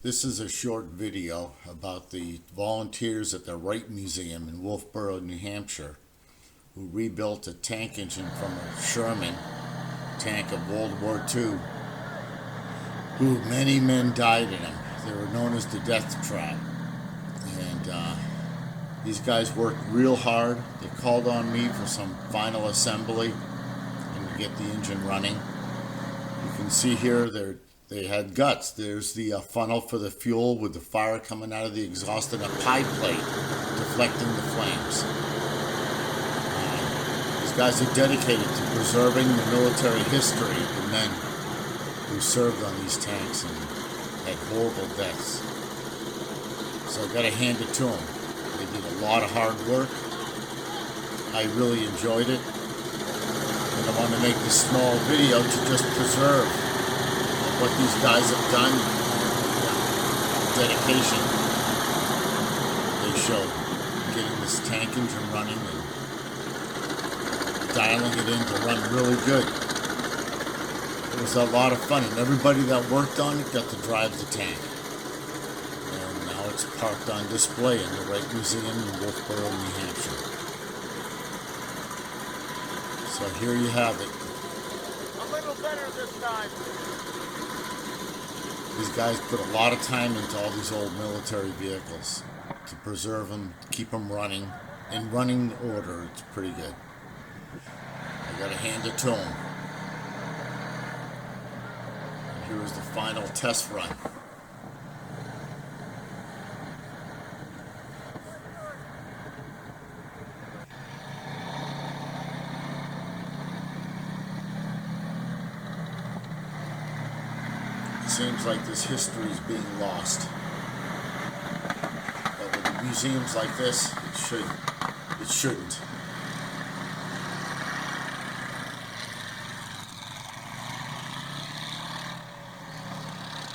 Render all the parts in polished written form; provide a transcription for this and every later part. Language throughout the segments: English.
This is a short video about the volunteers at the Wright Museum in WOLFEBORO, New Hampshire, who rebuilt a tank engine from a Sherman tank of World War II, who many men died in them. They were known as the death trap. And these guys worked real hard. They called on me for some final assembly and to get the engine running. You can see here they had guts. There's the funnel for the fuel with the fire coming out of the exhaust and a pie plate deflecting the flames. These guys are dedicated to preserving the military history of the men who served on these tanks and had horrible deaths. So I gotta hand it to them. They did a lot of hard work. I really enjoyed it. And I want to make this small video to just preserve what these guys have done, dedication they showed, getting this tank engine running and dialing it in to run really good. It was a lot of fun, and everybody that worked on it got to drive the tank. And now it's parked on display in the Wright Museum in WOLFEBORO, New Hampshire. So here you have it. A little better this time. These guys put a lot of time into all these old military vehicles to preserve them, keep them running, in running order. It's pretty good. I gotta hand it to them. And here is the final test run. Seems like this history is being lost. But with museums like this, it shouldn't.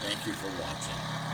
Thank you for watching.